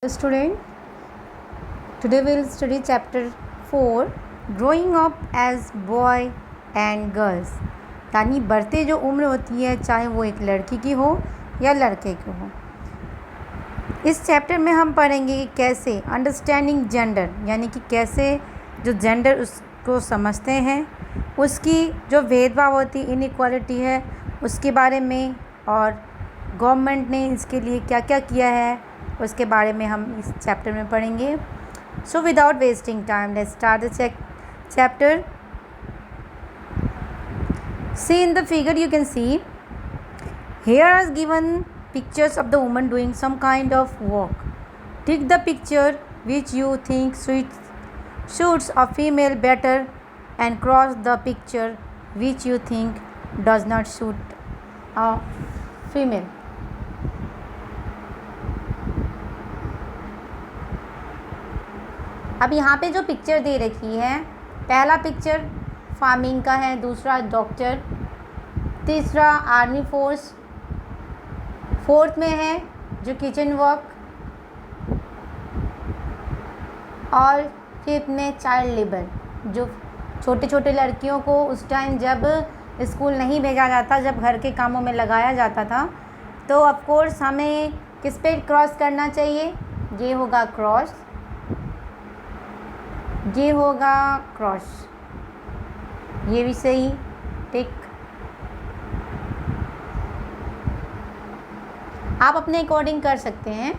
Student, today we will study chapter 4 growing up as boy and girls। यानी बढ़ते जो उम्र होती है चाहे वो एक लड़की की हो या लड़के की हो। इस चैप्टर में हम पढ़ेंगे कि कैसे अंडरस्टैंडिंग जेंडर यानी कि कैसे जो जेंडर उसको समझते हैं, उसकी जो भेदभाव होती इनइक्वालिटी है उसके बारे में, और गवर्नमेंट ने इसके लिए क्या क्या किया है उसके बारे में हम इस चैप्टर में पढ़ेंगे। So without wasting time let's start the chapter. See in the figure you can see here is given pictures of the woman doing some kind of work. Take the picture which you think suits a female better and cross the picture which you think does not suit a female. अब यहाँ पे जो picture दे रखी है, पहला picture farming का है, दूसरा डॉक्टर, तीसरा आर्मी फोर्स, फोर्थ में है जो किचन वर्क, और फिफ्थ में चाइल्ड लेबर, जो छोटे छोटे लड़कियों को उस टाइम जब स्कूल नहीं भेजा जाता, जब घर के कामों में लगाया जाता था, तो ऑफ कोर्स हमें किस पे क्रॉस करना चाहिए, ये होगा क्रॉस, ये होगा क्रॉस, ये भी सही, टिक। आप अपने अकॉर्डिंग कर सकते हैं,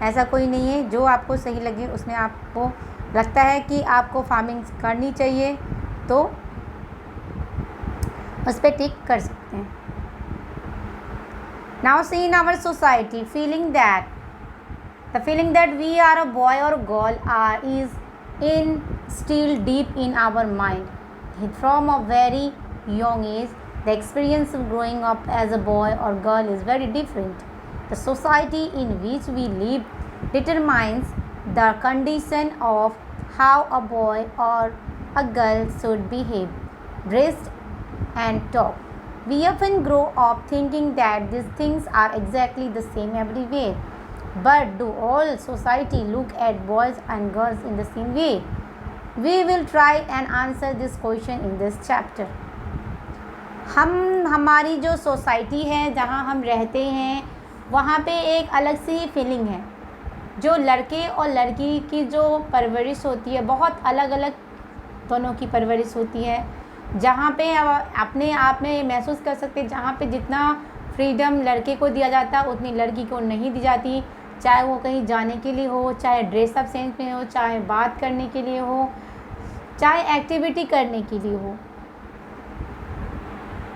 ऐसा कोई नहीं है, जो आपको सही लगे उसमें आपको लगता है कि आपको फार्मिंग करनी चाहिए तो उस पर टिक कर सकते हैं। Now see in our society feeling that we are a boy और girl is instilled deep in our mind. From a very young age, the experience of growing up as a boy or girl is very different. The society in which we live determines the condition of how a boy or a girl should behave, dress and talk. We often grow up thinking that these things are exactly the same everywhere. But do all society look at boys and girls in the same way? We will try and answer this question in this chapter. हमारी जो society है जहाँ हम रहते हैं वहाँ पे एक अलग सी ही फीलिंग है। जो लड़के और लड़की की जो परवरिश होती है बहुत अलग अलग दोनों की परवरिश होती है, जहाँ पे अपने आप में महसूस कर सकते हैं जहाँ पे जितना फ्रीडम लड़के को दिया जाता उतनी लड़की को नहीं दी जाती, चाहे वो कहीं जाने के लिए हो, चाहे ड्रेसअप सेंस में हो, चाहे बात करने के लिए हो, चाहे एक्टिविटी करने के लिए हो।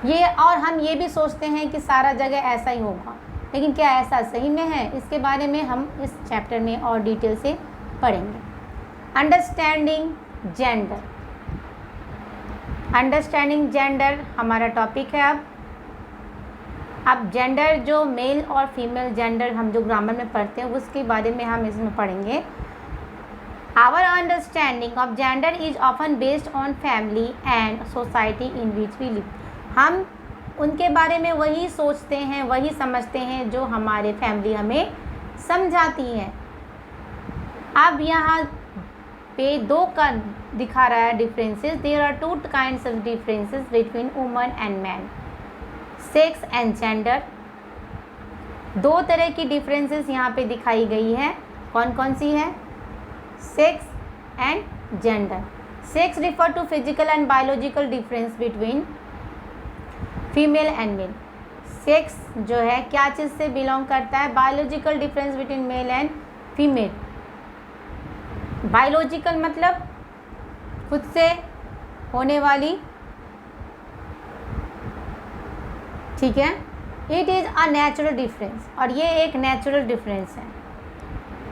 ये और हम ये भी सोचते हैं कि सारा जगह ऐसा ही होगा, लेकिन क्या ऐसा सही में है, इसके बारे में हम इस चैप्टर में और डिटेल से पढ़ेंगे। अंडरस्टैंडिंग जेंडर हमारा टॉपिक है। अब जेंडर जो मेल और फीमेल जेंडर हम जो ग्रामर में पढ़ते हैं उसके बारे में हम इसमें पढ़ेंगे। Our understanding of gender is often based on family and society in which we live. हम उनके बारे में वही सोचते हैं, वही समझते हैं जो हमारे फैमिली हमें समझाती है। अब यहाँ पे दो का दिखा रहा है differences. There are two kinds of differences between woman and man, sex and gender. दो तरह की डिफरेंसेस यहाँ पे दिखाई गई है। कौन कौन सी है? Sex and gender. Sex refer to physical and biological difference between female and male. Sex जो है क्या चीज़ से बिलोंग करता है? Biological difference between male and female. Biological मतलब खुद से होने वाली, ठीक है। It is a natural difference, और ये एक नेचुरल डिफरेंस है,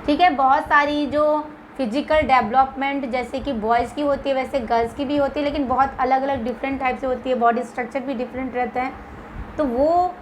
ठीक है। बहुत सारी जो फिजिकल डेवलपमेंट जैसे कि बॉयज़ की होती है वैसे गर्ल्स की भी होती है, लेकिन बहुत अलग अलग डिफरेंट टाइप से होती है, बॉडी स्ट्रक्चर भी डिफरेंट रहता है। तो वो